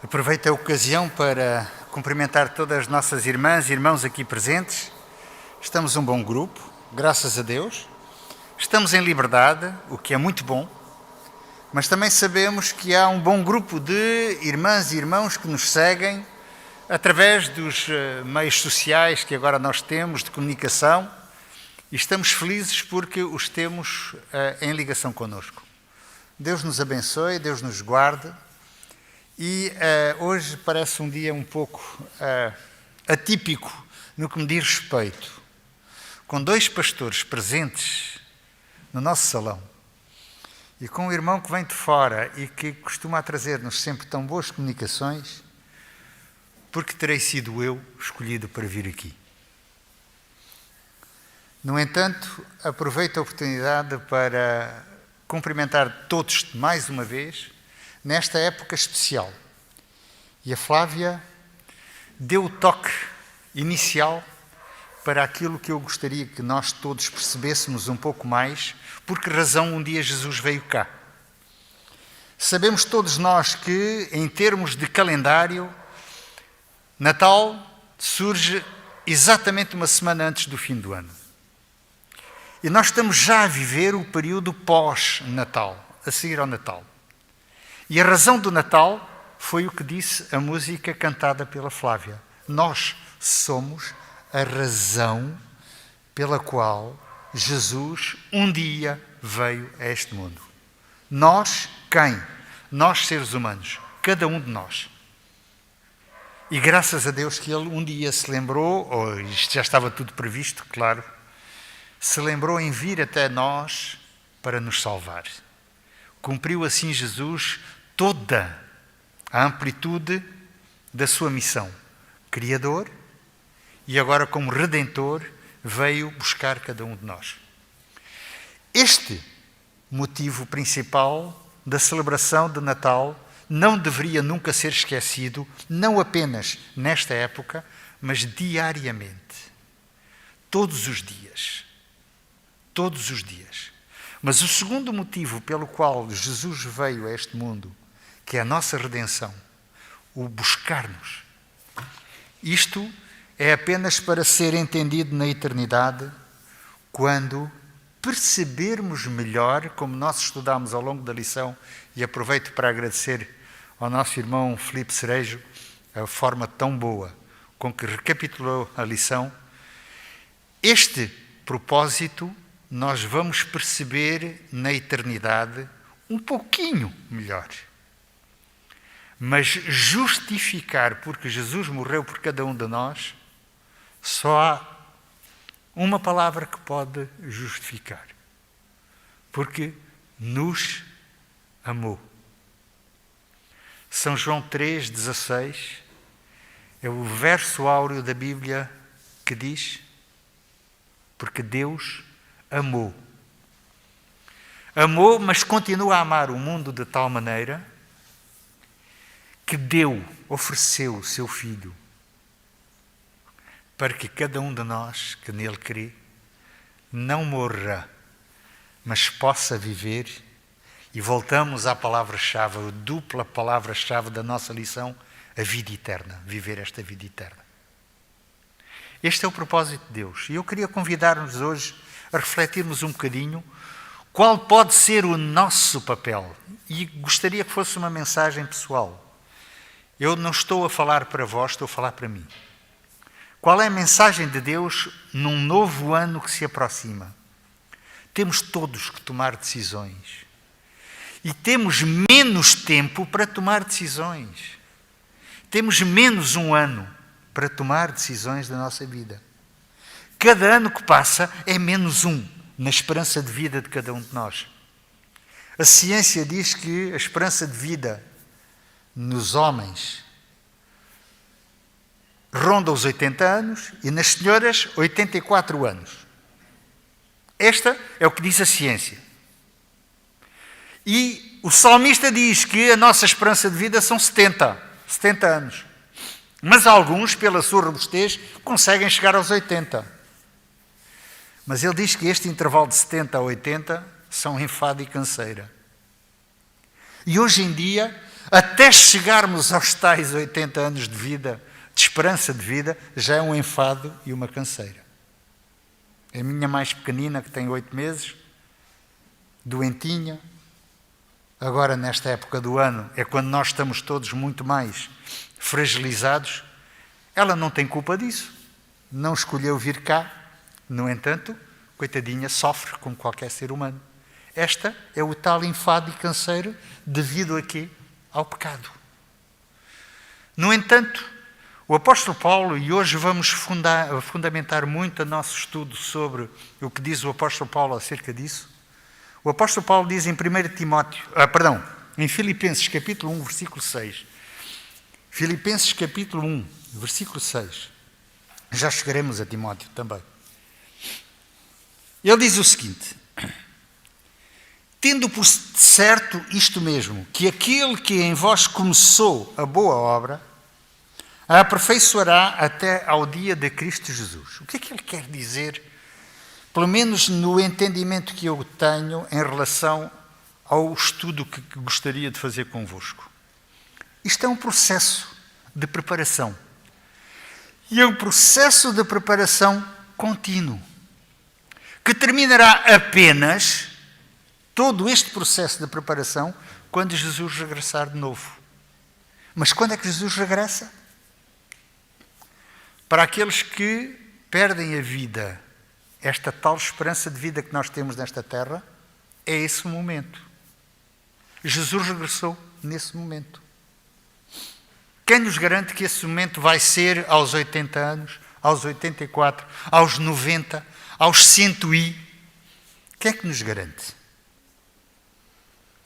Aproveito a ocasião para cumprimentar todas as nossas irmãs e irmãos aqui presentes. Estamos um bom grupo, graças a Deus. Estamos em liberdade, o que é muito bom, mas também sabemos que há um bom grupo de irmãs e irmãos que nos seguem através dos meios sociais que agora nós temos de comunicação e estamos felizes porque os temos em ligação connosco. Deus nos abençoe, Deus nos guarde. E hoje parece um dia um pouco atípico no que me diz respeito. Com dois pastores presentes no nosso salão e com um irmão que vem de fora e que costuma trazer-nos sempre tão boas comunicações, porque terei sido eu escolhido para vir aqui. No entanto, aproveito a oportunidade para cumprimentar todos mais uma vez nesta época especial. E a Flávia deu o toque inicial para aquilo que eu gostaria que nós todos percebêssemos um pouco mais, por que razão um dia Jesus veio cá. Sabemos todos nós que, em termos de calendário, Natal surge exatamente uma semana antes do fim do ano. E nós estamos já a viver o período pós-Natal, a seguir ao Natal. E a razão do Natal foi o que disse a música cantada pela Flávia. Nós somos a razão pela qual Jesus um dia veio a este mundo. Nós, quem? Nós, seres humanos. Cada um de nós. E graças a Deus que Ele um dia se lembrou, ou isto já estava tudo previsto, claro, se lembrou em vir até nós para nos salvar. Cumpriu assim Jesus toda a amplitude da sua missão. Criador e agora como Redentor veio buscar cada um de nós. Este motivo principal da celebração de Natal não deveria nunca ser esquecido, não apenas nesta época, mas diariamente. Todos os dias. Todos os dias. Mas o segundo motivo pelo qual Jesus veio a este mundo, que é a nossa redenção, o buscar-nos, isto é apenas para ser entendido na eternidade, quando percebermos melhor, como nós estudámos ao longo da lição, e aproveito para agradecer ao nosso irmão Filipe Cerejo a forma tão boa com que recapitulou a lição, este propósito nós vamos perceber na eternidade um pouquinho melhor. Mas justificar porque Jesus morreu por cada um de nós, só há uma palavra que pode justificar. Porque nos amou. São João 3,16 é o verso áureo da Bíblia que diz: porque Deus amou. Amou, mas continua a amar o mundo de tal maneira que ofereceu o seu Filho para que cada um de nós que nele crê não morra, mas possa viver. E voltamos à palavra-chave, a dupla palavra-chave da nossa lição, a vida eterna, viver esta vida eterna. Este é o propósito de Deus. E eu queria convidar-nos hoje a refletirmos um bocadinho qual pode ser o nosso papel. E gostaria que fosse uma mensagem pessoal. Eu não estou a falar para vós, estou a falar para mim. Qual é a mensagem de Deus num novo ano que se aproxima? Temos todos que tomar decisões. E temos menos tempo para tomar decisões. Temos menos um ano para tomar decisões da nossa vida. Cada ano que passa é menos um na esperança de vida de cada um de nós. A ciência diz que a esperança de vida nos homens ronda os 80 anos e nas senhoras 84 anos. Esta é o que diz a ciência. E o salmista diz que a nossa esperança de vida são 70 anos. Mas alguns, pela sua robustez, conseguem chegar aos 80. Mas ele diz que este intervalo de 70 a 80 são enfado e canseira. E hoje em dia até chegarmos aos tais 80 anos de vida, de esperança de vida, já é um enfado e uma canseira. A minha mais pequenina, que tem 8 meses, doentinha, agora nesta época do ano, é quando nós estamos todos muito mais fragilizados, ela não tem culpa disso. Não escolheu vir cá, no entanto, coitadinha, sofre como qualquer ser humano. Esta é o tal enfado e canseiro devido a quê? Ao pecado. No entanto, o apóstolo Paulo, e hoje vamos fundamentar muito o nosso estudo sobre o que diz o apóstolo Paulo acerca disso. O apóstolo Paulo diz em em Filipenses capítulo 1, versículo 6. Filipenses capítulo 1, versículo 6. Já chegaremos a Timóteo também. Ele diz o seguinte: tendo por certo isto mesmo, que aquele que em vós começou a boa obra, a aperfeiçoará até ao dia de Cristo Jesus. O que é que ele quer dizer, pelo menos no entendimento que eu tenho em relação ao estudo que gostaria de fazer convosco? Isto é um processo de preparação. E é um processo de preparação contínuo, que terminará apenas todo este processo de preparação quando Jesus regressar de novo. Mas quando é que Jesus regressa? Para aqueles que perdem a vida, esta tal esperança de vida que nós temos nesta terra, é esse o momento. Jesus regressou nesse momento. Quem nos garante que esse momento vai ser aos 80 anos, aos 84, aos 90, aos 100 e... Quem é que nos garante?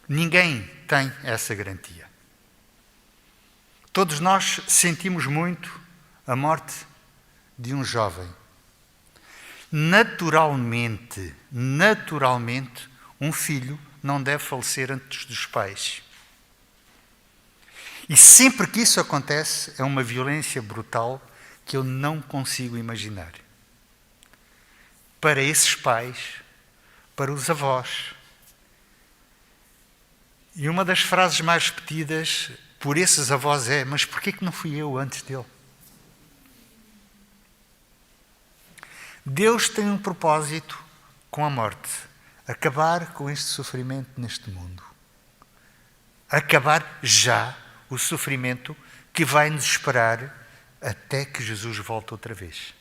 Ninguém tem essa garantia. Todos nós sentimos muito a morte de um jovem. Naturalmente, um filho não deve falecer antes dos pais. E sempre que isso acontece, é uma violência brutal que eu não consigo imaginar. Para esses pais, para os avós. E uma das frases mais repetidas por esses avós é: mas porquê que não fui eu antes dele? Deus tem um propósito com a morte: acabar com este sofrimento neste mundo. Acabar já o sofrimento que vai nos esperar até que Jesus volte outra vez.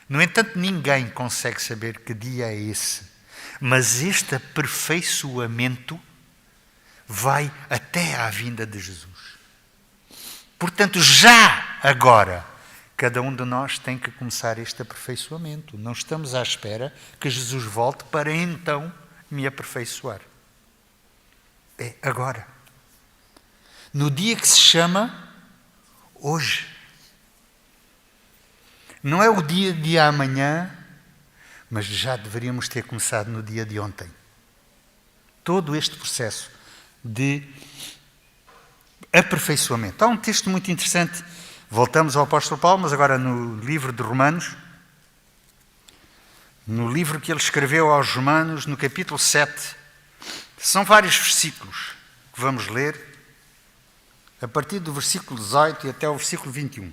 No entanto, ninguém consegue saber que dia é esse, mas este aperfeiçoamento vai até à vinda de Jesus. Portanto, já agora, cada um de nós tem que começar este aperfeiçoamento. Não estamos à espera que Jesus volte para então me aperfeiçoar. É agora. No dia que se chama hoje. Não é o dia de amanhã, mas já deveríamos ter começado no dia de ontem. Todo este processo de aperfeiçoamento. Há um texto muito interessante, voltamos ao apóstolo Paulo, mas agora no livro de Romanos, no livro que ele escreveu aos Romanos, no capítulo 7, são vários versículos que vamos ler, a partir do versículo 18 e até o versículo 21.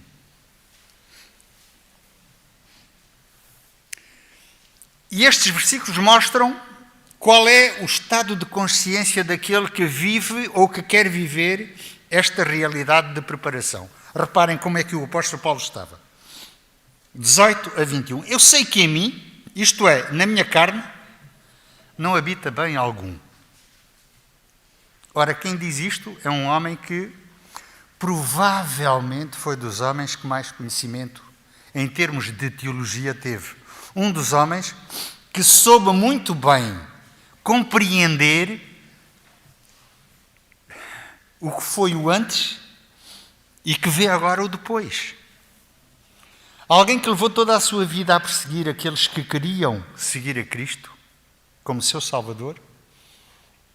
E estes versículos mostram qual é o estado de consciência daquele que vive ou que quer viver esta realidade de preparação. Reparem como é que o apóstolo Paulo estava. 18 a 21. Eu sei que em mim, isto é, na minha carne, não habita bem algum. Ora, quem diz isto é um homem que provavelmente foi dos homens que mais conhecimento em termos de teologia teve. Um dos homens que soube muito bem compreender o que foi o antes e que vê agora o depois. Alguém que levou toda a sua vida a perseguir aqueles que queriam seguir a Cristo como seu Salvador,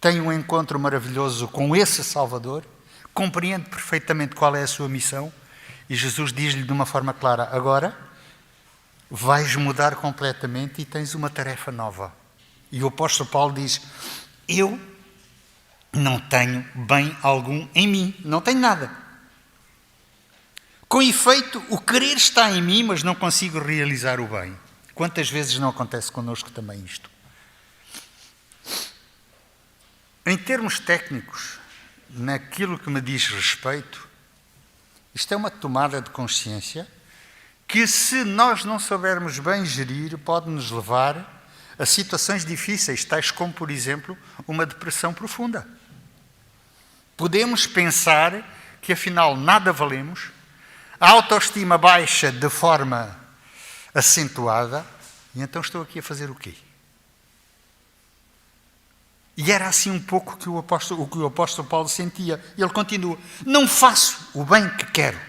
tem um encontro maravilhoso com esse Salvador, compreende perfeitamente qual é a sua missão e Jesus diz-lhe de uma forma clara: agora vais mudar completamente e tens uma tarefa nova. E o apóstolo Paulo diz: eu não tenho bem algum em mim, não tenho nada. Com efeito, o querer está em mim, mas não consigo realizar o bem. Quantas vezes não acontece connosco também isto? Em termos técnicos, naquilo que me diz respeito, isto é uma tomada de consciência que, se nós não soubermos bem gerir, pode nos levar a situações difíceis, tais como, por exemplo, uma depressão profunda. Podemos pensar que, afinal, nada valemos, a autoestima baixa de forma acentuada, e então estou aqui a fazer o quê? E era assim um pouco que o apóstolo Paulo sentia. E ele continua: não faço o bem que quero,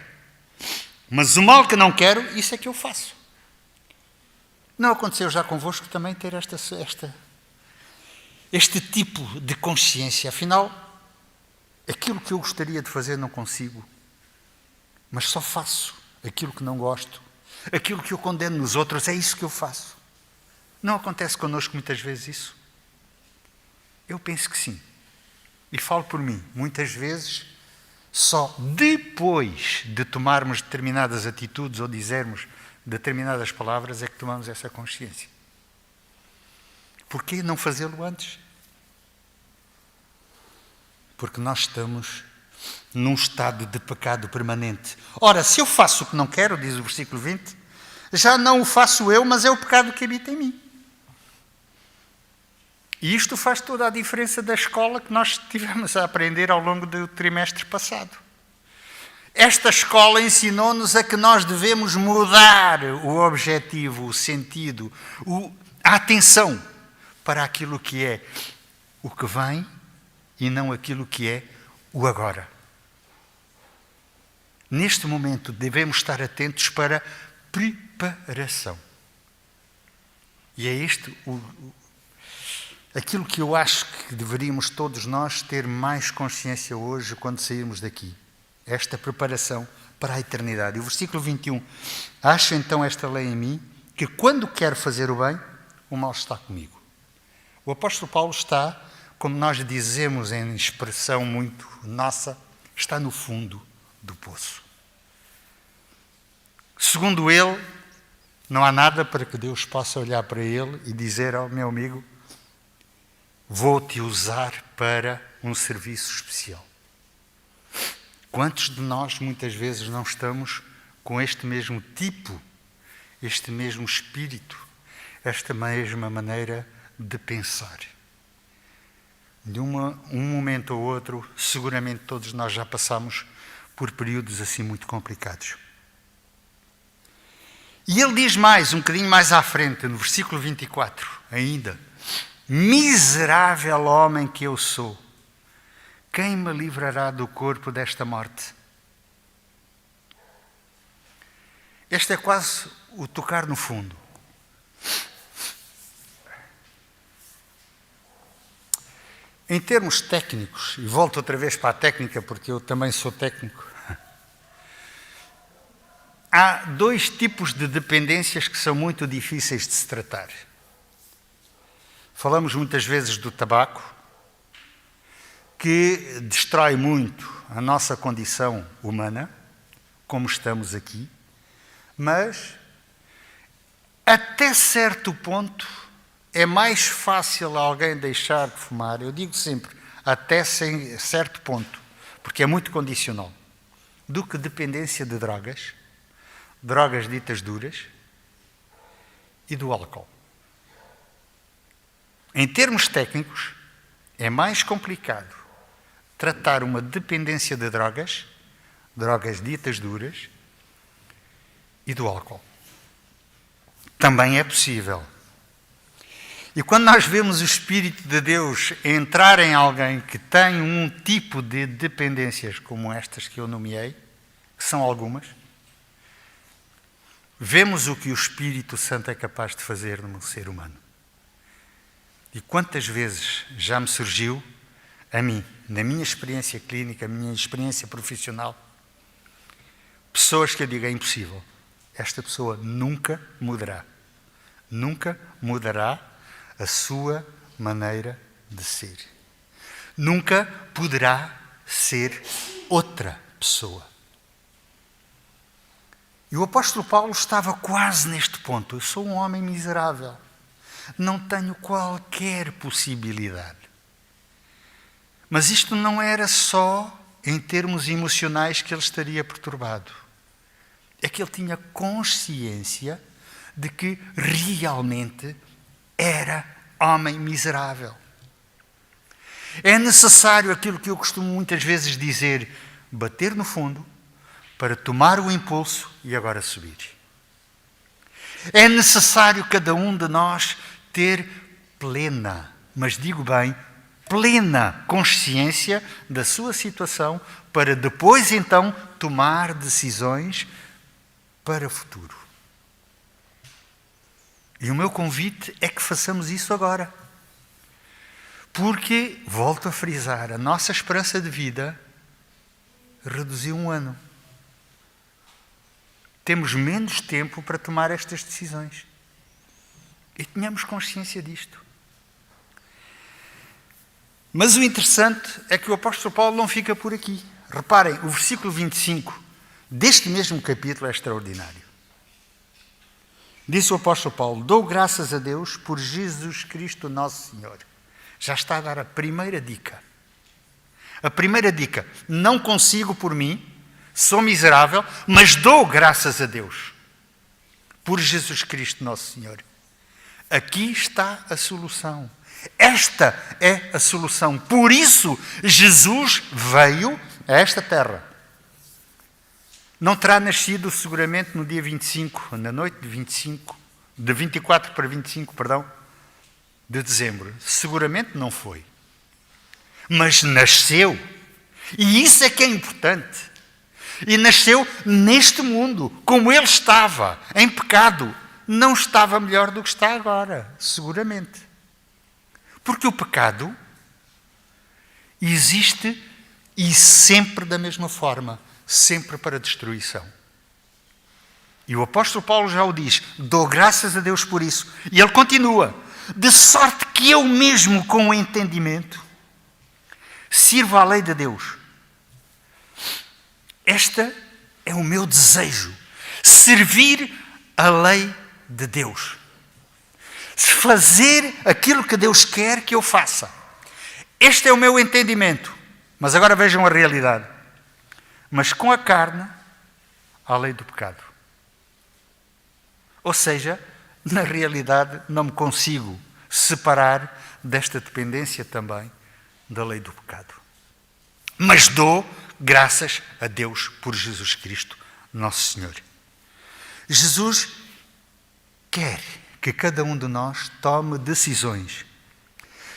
mas o mal que não quero, isso é que eu faço. Não aconteceu já convosco também ter este tipo de consciência? Afinal, aquilo que eu gostaria de fazer não consigo, mas só faço aquilo que não gosto, aquilo que eu condeno nos outros, é isso que eu faço. Não acontece connosco muitas vezes isso? Eu penso que sim. E falo por mim. Muitas vezes, só depois de tomarmos determinadas atitudes ou dizermos determinadas palavras é que tomamos essa consciência. Porquê não fazê-lo antes? Porque nós estamos num estado de pecado permanente. Ora, se eu faço o que não quero, diz o versículo 20, já não o faço eu, mas é o pecado que habita em mim. E isto faz toda a diferença da escola que nós tivemos a aprender ao longo do trimestre passado. Esta escola ensinou-nos a que nós devemos mudar o objetivo, o sentido, a atenção para aquilo que é o que vem e não aquilo que é o agora. Neste momento devemos estar atentos para preparação. E é aquilo que eu acho que deveríamos todos nós ter mais consciência hoje quando sairmos daqui. Esta preparação para a eternidade. E o versículo 21. Acho então esta lei em mim, que quando quero fazer o bem, o mal está comigo. O apóstolo Paulo está, como nós dizemos em expressão muito nossa, está no fundo do poço. Segundo ele, não há nada para que Deus possa olhar para ele e dizer ao meu amigo: vou-te usar para um serviço especial. Quantos de nós muitas vezes não estamos com este mesmo tipo, este mesmo espírito, esta mesma maneira de pensar? De um momento ou outro, seguramente todos nós já passamos por períodos assim muito complicados. E ele diz mais, um bocadinho mais à frente, no versículo 24, ainda: miserável homem que eu sou, quem me livrará do corpo desta morte? Este é quase o tocar no fundo. Em termos técnicos, e volto outra vez para a técnica, porque eu também sou técnico, há dois tipos de dependências que são muito difíceis de se tratar. Falamos muitas vezes do tabaco, que destrói muito a nossa condição humana, como estamos aqui, mas até certo ponto é mais fácil alguém deixar de fumar, eu digo sempre, até certo ponto, porque é muito condicional, do que dependência de drogas ditas duras, e do álcool. Em termos técnicos, é mais complicado tratar uma dependência de drogas ditas duras, e do álcool. Também é possível. E quando nós vemos o Espírito de Deus entrar em alguém que tem um tipo de dependências como estas que eu nomeei, que são algumas, vemos o que o Espírito Santo é capaz de fazer num ser humano. E quantas vezes já me surgiu, a mim, na minha experiência clínica, na minha experiência profissional, pessoas que eu digo: é impossível, esta pessoa nunca mudará a sua maneira de ser. nunca poderá ser outra pessoa. E o apóstolo Paulo estava quase neste ponto. Eu sou um homem miserável. Não tenho qualquer possibilidade. Mas isto não era só em termos emocionais que ele estaria perturbado. É que ele tinha consciência de que realmente era homem miserável. É necessário aquilo que eu costumo muitas vezes dizer, bater no fundo para tomar o impulso e agora subir. É necessário cada um de nós ter plena, mas digo bem, plena consciência da sua situação para depois então tomar decisões para o futuro. E o meu convite é que façamos isso agora. Porque, volto a frisar, a nossa esperança de vida reduziu 1 ano. Temos menos tempo para tomar estas decisões. E tenhamos consciência disto. Mas o interessante é que o apóstolo Paulo não fica por aqui. Reparem, o versículo 25 deste mesmo capítulo é extraordinário. Disse o apóstolo Paulo: dou graças a Deus por Jesus Cristo nosso Senhor. Já está a dar a primeira dica. A primeira dica: não consigo por mim, sou miserável, mas dou graças a Deus por Jesus Cristo nosso Senhor. Aqui está a solução. Esta é a solução. Por isso, Jesus veio a esta terra. Não terá nascido seguramente no dia 25, na noite de 24 para 25, de dezembro. Seguramente não foi. Mas nasceu. E isso é que é importante. E nasceu neste mundo, como ele estava, em pecado. Não estava melhor do que está agora, seguramente. Porque o pecado existe e sempre da mesma forma, sempre para destruição. E o apóstolo Paulo já o diz, dou graças a Deus por isso. E ele continua, de sorte que eu mesmo com o entendimento sirvo à lei de Deus. Este é o meu desejo, servir a lei de Deus. Fazer aquilo que Deus quer que eu faça. Este é o meu entendimento. Mas agora vejam a realidade. Mas com a carne, há a lei do pecado. Ou seja, na realidade não me consigo separar desta dependência também da lei do pecado. Mas dou graças a Deus por Jesus Cristo, nosso Senhor. Jesus quer que cada um de nós tome decisões.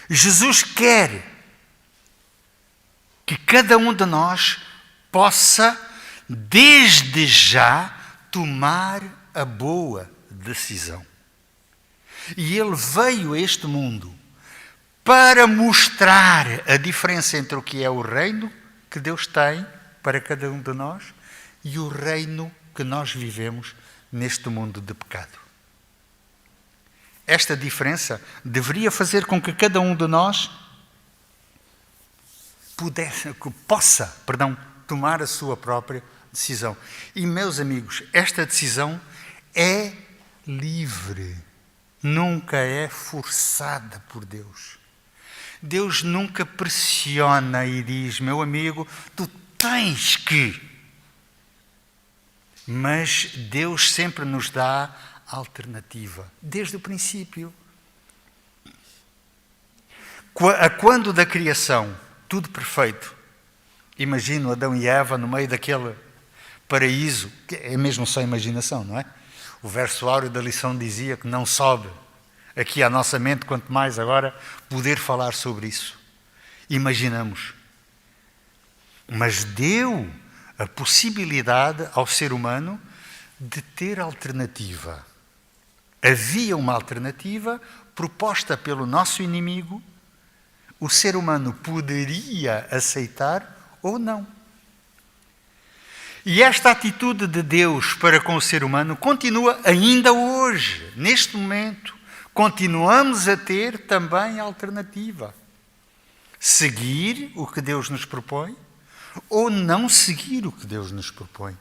Jesus quer que cada um de nós possa, desde já, tomar a boa decisão. E Ele veio a este mundo para mostrar a diferença entre o que é o reino que Deus tem para cada um de nós e o reino que nós vivemos neste mundo de pecado. Esta diferença deveria fazer com que cada um de nós possa tomar a sua própria decisão. E, meus amigos, esta decisão é livre, nunca é forçada por Deus. Deus nunca pressiona e diz, meu amigo, tu tens que. Mas Deus sempre nos dá alternativa, desde o princípio. Quando da criação, tudo perfeito, imagino Adão e Eva no meio daquele paraíso, que é mesmo só imaginação, não é? O verso áureo da lição dizia que não sobe aqui à nossa mente, quanto mais agora poder falar sobre isso. Imaginamos. Mas deu a possibilidade ao ser humano de ter alternativa. Havia uma alternativa proposta pelo nosso inimigo, o ser humano poderia aceitar ou não. E esta atitude de Deus para com o ser humano continua ainda hoje, neste momento. Continuamos a ter também alternativa. seguir o que Deus nos propõe ou não seguir o que Deus nos propõe.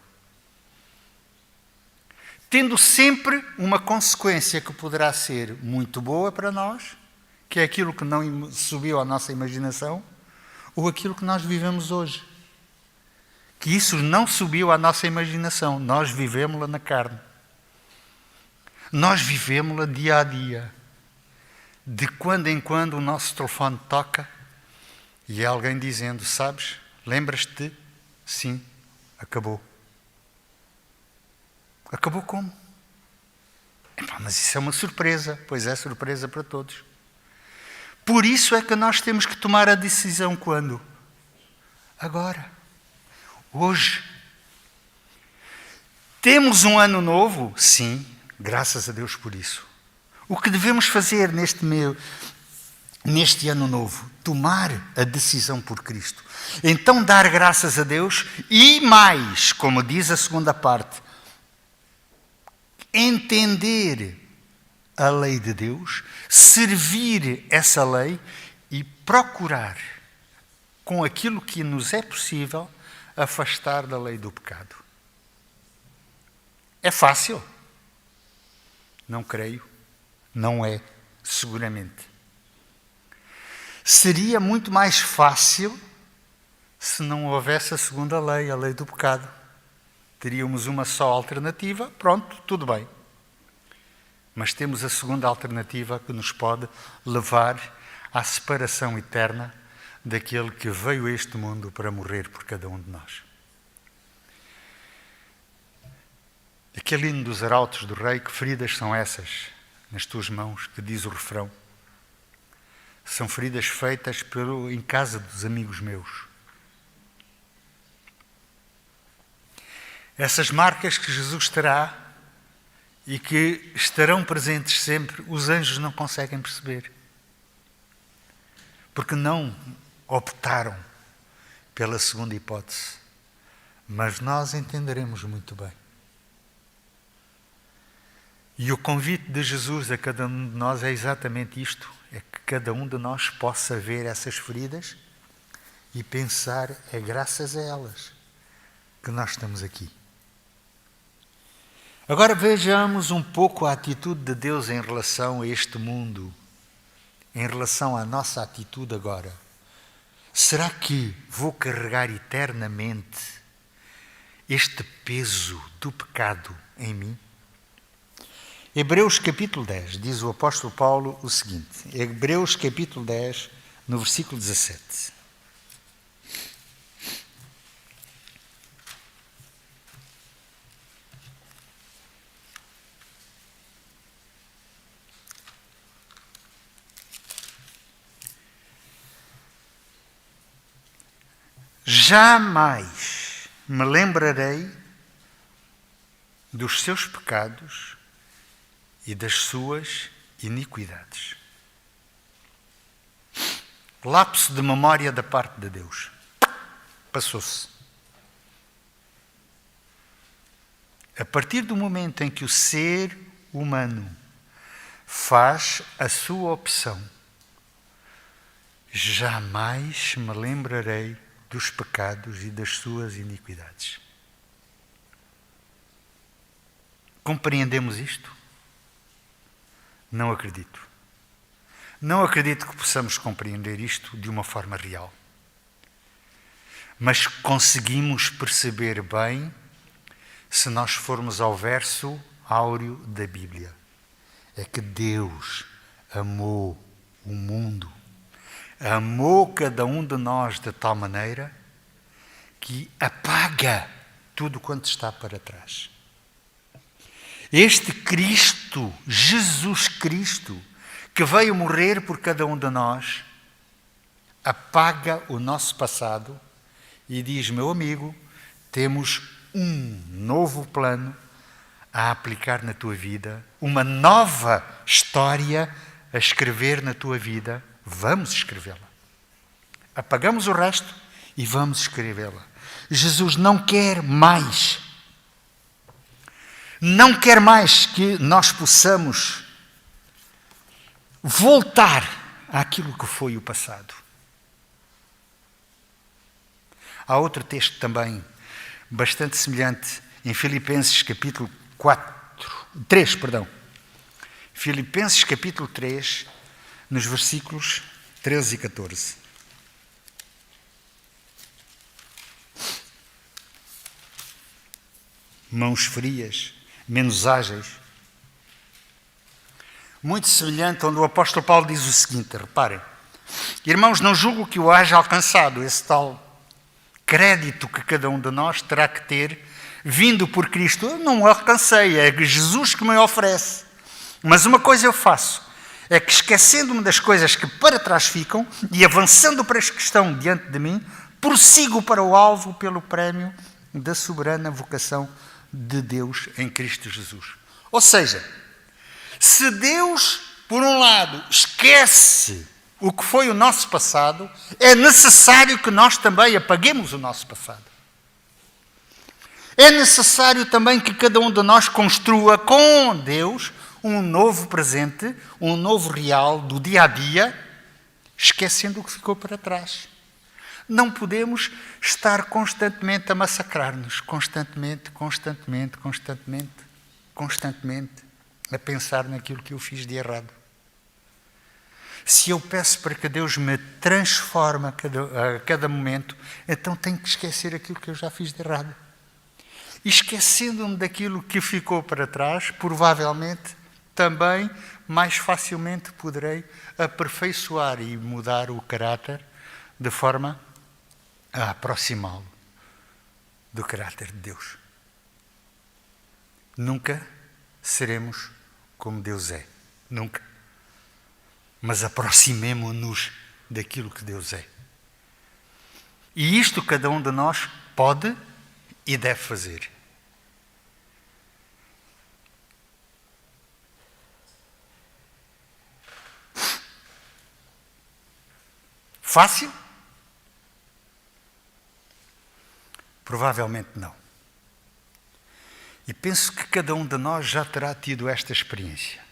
Tendo sempre uma consequência que poderá ser muito boa para nós, que é aquilo que não subiu à nossa imaginação, ou aquilo que nós vivemos hoje. Que isso não subiu à nossa imaginação, nós vivemos-la na carne. Nós vivemos-la dia a dia. De quando em quando o nosso telefone toca e é alguém dizendo, sabes, lembras-te? Sim, acabou. Acabou como? Mas isso é uma surpresa, pois é surpresa para todos. Por isso é que nós temos que tomar a decisão quando? Agora. Hoje. Temos um ano novo? Sim, graças a Deus por isso. O que devemos fazer neste ano novo? Tomar a decisão por Cristo. Então dar graças a Deus e mais, como diz a segunda parte, entender a lei de Deus, servir essa lei e procurar, com aquilo que nos é possível, afastar da lei do pecado. É fácil? Não creio. Não é, seguramente. Seria muito mais fácil se não houvesse a segunda lei, a lei do pecado. Teríamos uma só alternativa, pronto, tudo bem. Mas temos a segunda alternativa que nos pode levar à separação eterna daquele que veio a este mundo para morrer por cada um de nós. Aquele hino dos arautos do rei, que feridas são essas nas tuas mãos, que diz o refrão? São feridas feitas em casa dos amigos meus. Essas marcas que Jesus terá e que estarão presentes sempre, os anjos não conseguem perceber. Porque não optaram pela segunda hipótese. Mas nós entenderemos muito bem. E o convite de Jesus a cada um de nós é exatamente isto. É que cada um de nós possa ver essas feridas e pensar, é graças a elas que nós estamos aqui. Agora vejamos um pouco a atitude de Deus em relação a este mundo, em relação à nossa atitude agora. Será que vou carregar eternamente este peso do pecado em mim? Hebreus capítulo 10, diz o apóstolo Paulo o seguinte, Hebreus capítulo 10, no versículo 17. Jamais me lembrarei dos seus pecados e das suas iniquidades. Lapso de memória da parte de Deus. Passou-se. A partir do momento em que o ser humano faz a sua opção, jamais me lembrarei dos pecados e das suas iniquidades. Compreendemos isto? Não acredito. Não acredito que possamos compreender isto de uma forma real. Mas conseguimos perceber bem se nós formos ao verso áureo da Bíblia. É que Deus amou o mundo. Amou cada um de nós de tal maneira que apaga tudo quanto está para trás. Este Cristo, Jesus Cristo, que veio morrer por cada um de nós, apaga o nosso passado e diz, meu amigo, temos um novo plano a aplicar na tua vida, uma nova história a escrever na tua vida. Vamos escrevê-la. Apagamos o resto e vamos escrevê-la. Jesus não quer mais. Não quer mais que nós possamos voltar àquilo que foi o passado. Há outro texto também bastante semelhante em Filipenses capítulo 3. Filipenses capítulo 3, nos versículos 13 e 14. Mãos frias, menos ágeis. Muito semelhante, onde o apóstolo Paulo diz o seguinte, reparem: irmãos, não julgo que o haja alcançado, esse tal crédito que cada um de nós terá que ter, vindo por Cristo. Eu não o alcancei, é Jesus que me oferece. Mas uma coisa eu faço, é que esquecendo-me das coisas que para trás ficam e avançando para as que estão diante de mim, prossigo para o alvo pelo prémio da soberana vocação de Deus em Cristo Jesus. Ou seja, se Deus, por um lado, esquece o que foi o nosso passado, é necessário que nós também apaguemos o nosso passado. É necessário também que cada um de nós construa com Deus um novo presente, um novo real do dia a dia, esquecendo o que ficou para trás. Não podemos estar constantemente a massacrar-nos, constantemente, a pensar naquilo que eu fiz de errado. Se eu peço para que Deus me transforme a cada momento, então tenho que esquecer aquilo que eu já fiz de errado. E esquecendo-me daquilo que ficou para trás, provavelmente também mais facilmente poderei aperfeiçoar e mudar o caráter de forma a aproximá-lo do caráter de Deus. Nunca seremos como Deus é. Nunca. Mas aproximemo-nos daquilo que Deus é. E isto cada um de nós pode e deve fazer. Fácil? Provavelmente não. E penso que cada um de nós já terá tido esta experiência.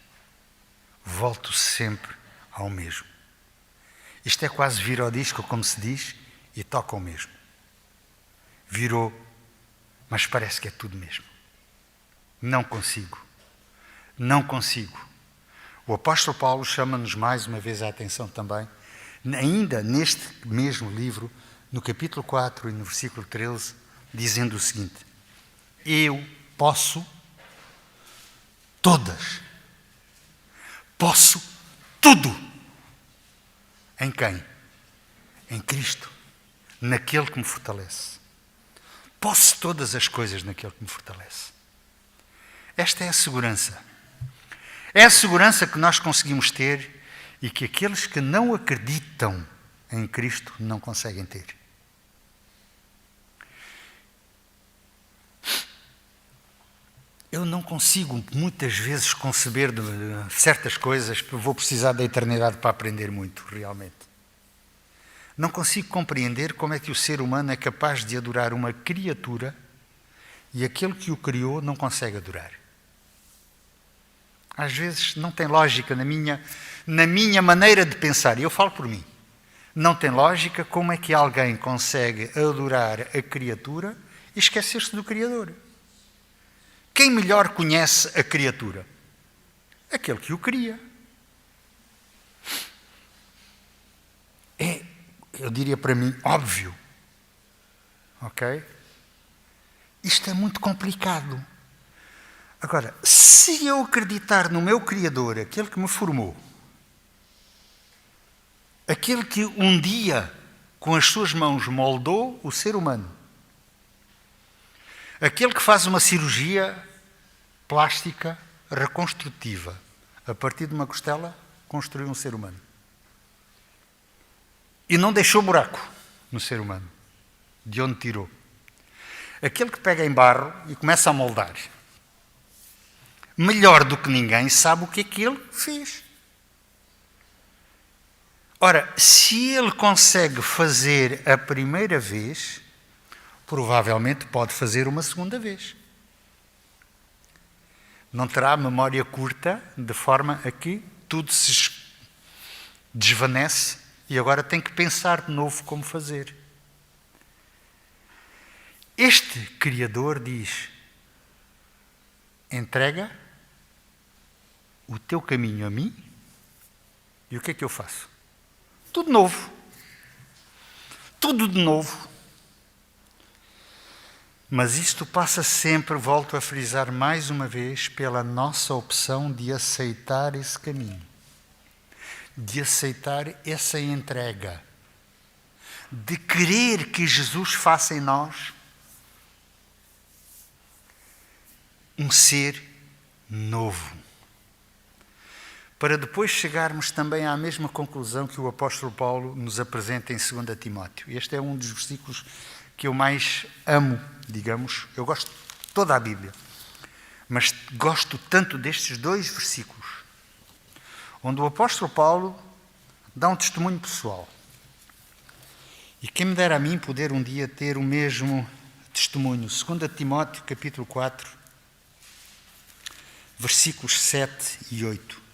Volto sempre ao mesmo. Isto é quase vir ao disco, como se diz, e toca o mesmo. Virou, mas parece que é tudo mesmo. Não consigo. O apóstolo Paulo chama-nos mais uma vez a atenção também, ainda neste mesmo livro, no capítulo 4 e no versículo 13, dizendo o seguinte: eu posso tudo. Em quem? Em Cristo, naquele que me fortalece. Posso todas as coisas naquele que me fortalece. Esta é a segurança. É a segurança que nós conseguimos ter e que aqueles que não acreditam em Cristo não conseguem ter. Eu não consigo muitas vezes conceber de certas coisas, porque vou precisar da eternidade para aprender muito, realmente. Não consigo compreender como é que o ser humano é capaz de adorar uma criatura e aquele que o criou não consegue adorar. Às vezes não tem lógica na minha maneira de pensar, e eu falo por mim. Não tem lógica como é que alguém consegue adorar a criatura e esquecer-se do Criador. Quem melhor conhece a criatura? Aquele que o cria. É, eu diria para mim, óbvio. Ok? Isto é muito complicado. Agora, se eu acreditar no meu Criador, aquele que me formou, aquele que um dia, com as suas mãos, moldou o ser humano, aquele que faz uma cirurgia plástica reconstrutiva, a partir de uma costela, construiu um ser humano. E não deixou buraco no ser humano, de onde tirou. Aquele que pega em barro e começa a moldar, melhor do que ninguém, sabe o que é que ele fez. Ora, se ele consegue fazer a primeira vez, provavelmente pode fazer uma segunda vez. Não terá memória curta, de forma a que tudo se desvanece e agora tem que pensar de novo como fazer. Este Criador diz: entrega o teu caminho a mim, e o que é que eu faço? Tudo novo. Tudo de novo. Mas isto passa sempre, volto a frisar mais uma vez, pela nossa opção de aceitar esse caminho, de aceitar essa entrega, de querer que Jesus faça em nós um ser novo. Para depois chegarmos também à mesma conclusão que o apóstolo Paulo nos apresenta em 2 Timóteo. Este é um dos versículos que eu mais amo, digamos. Eu gosto de toda a Bíblia, mas gosto tanto destes 2 versículos, onde o apóstolo Paulo dá um testemunho pessoal. E quem me dera a mim poder um dia ter o mesmo testemunho. 2 Timóteo, capítulo 4, versículos 7 e 8.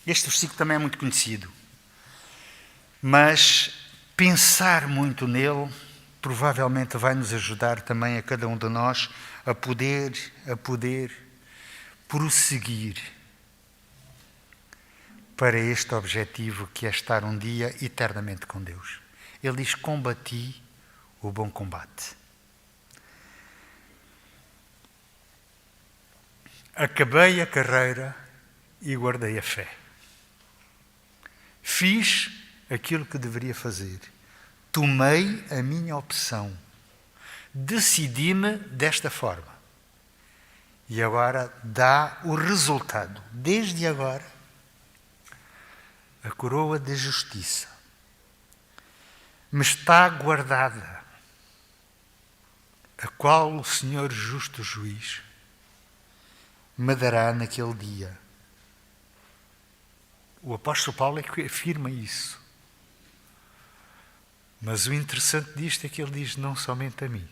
Este versículo também é muito conhecido, mas pensar muito nele provavelmente vai nos ajudar também a cada um de nós a poder prosseguir para este objetivo que é estar um dia eternamente com Deus. Ele diz: combati o bom combate. Acabei a carreira e guardei a fé. Fiz aquilo que deveria fazer. Tomei a minha opção. Decidi-me desta forma. E agora dá o resultado. Desde agora, a coroa de justiça me está guardada, a qual o Senhor justo juiz me dará naquele dia. O apóstolo Paulo é que afirma isso. Mas o interessante disto é que ele diz: não somente a mim,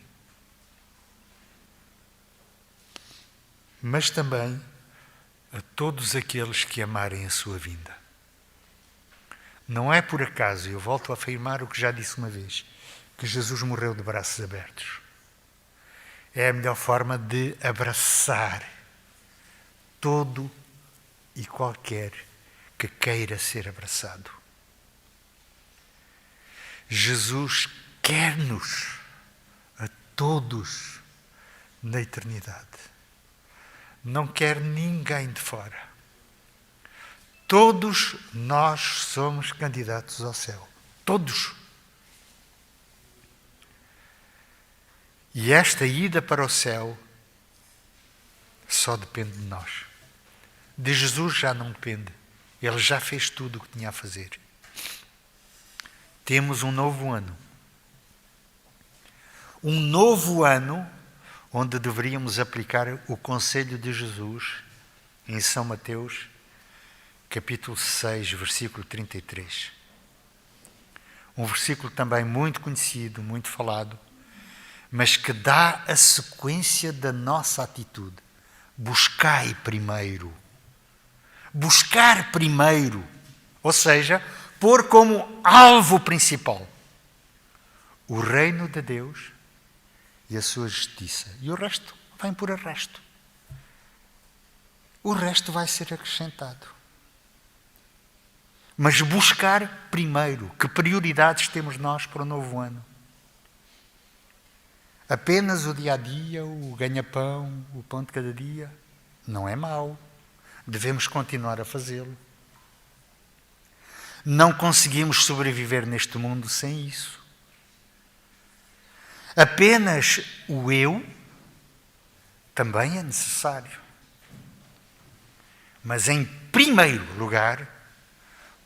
mas também a todos aqueles que amarem a sua vinda. Não é por acaso, eu volto a afirmar o que já disse uma vez, que Jesus morreu de braços abertos. É a melhor forma de abraçar todo e qualquer que queira ser abraçado. Jesus quer-nos a todos na eternidade. Não quer ninguém de fora. Todos nós somos candidatos ao céu. Todos. E esta ida para o céu só depende de nós. De Jesus já não depende. Ele já fez tudo o que tinha a fazer. Temos um novo ano. Um novo ano onde deveríamos aplicar o conselho de Jesus em São Mateus, capítulo 6, versículo 33. Um versículo também muito conhecido, muito falado, mas que dá a sequência da nossa atitude. Buscai primeiro. Buscar primeiro. Ou seja, pôr como alvo principal o reino de Deus e a sua justiça. E o resto vem por arrasto. O resto vai ser acrescentado. Mas buscar primeiro. Que prioridades temos nós para o novo ano? Apenas o dia-a-dia, o ganha-pão, o pão de cada dia? Não é mau. Devemos continuar a fazê-lo. Não conseguimos sobreviver neste mundo sem isso. Apenas o eu também é necessário. Mas, em primeiro lugar,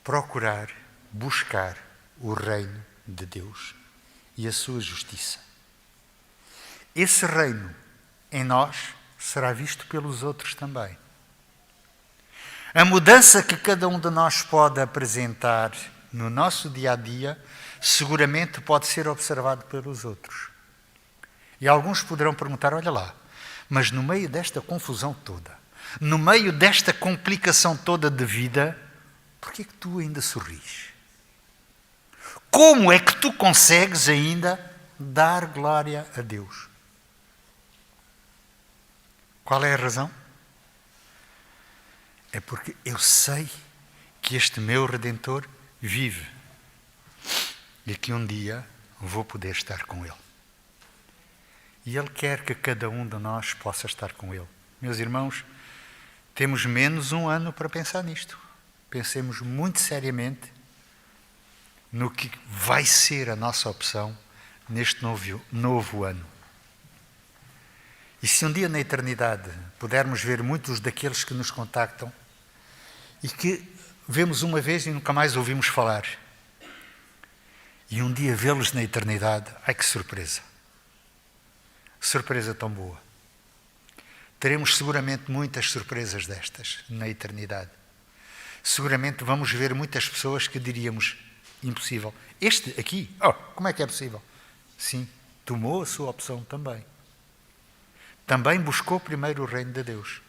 procurar, buscar o reino de Deus e a sua justiça. Esse reino em nós será visto pelos outros também. A mudança que cada um de nós pode apresentar no nosso dia-a-dia seguramente pode ser observado pelos outros. E alguns poderão perguntar: olha lá, mas no meio desta confusão toda, no meio desta complicação toda de vida, por que é que tu ainda sorris? Como é que tu consegues ainda dar glória a Deus. Qual é a razão? É porque eu sei que este meu Redentor vive e que um dia vou poder estar com Ele. E Ele quer que cada um de nós possa estar com Ele. Meus irmãos, temos menos um ano para pensar nisto. Pensemos muito seriamente no que vai ser a nossa opção neste novo ano. E se um dia na eternidade pudermos ver muitos daqueles que nos contactam e que vemos uma vez e nunca mais ouvimos falar, e um dia vê-los na eternidade, ai que surpresa! Surpresa tão boa. Teremos seguramente muitas surpresas destas na eternidade. Seguramente vamos ver muitas pessoas que diríamos, impossível. Este aqui, como é que é possível? Sim, tomou a sua opção também. Também buscou primeiro o reino de Deus.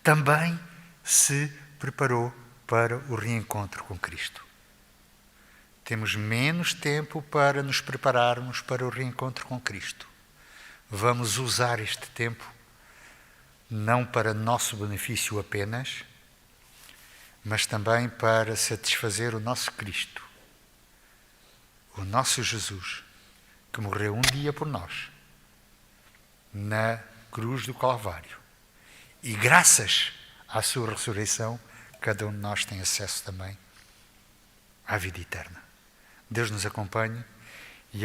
Também se preparou para o reencontro com Cristo. Temos menos tempo para nos prepararmos para o reencontro com Cristo. Vamos usar este tempo não para nosso benefício apenas, mas também para satisfazer o nosso Cristo, o nosso Jesus, que morreu um dia por nós, na cruz do Calvário. E graças à sua ressurreição, cada um de nós tem acesso também à vida eterna. Deus nos acompanhe e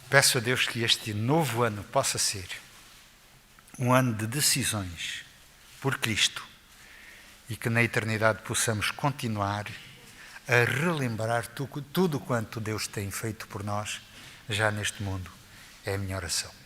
peço a Deus que este novo ano possa ser um ano de decisões por Cristo e que na eternidade possamos continuar a relembrar tudo quanto Deus tem feito por nós já neste mundo. É a minha oração.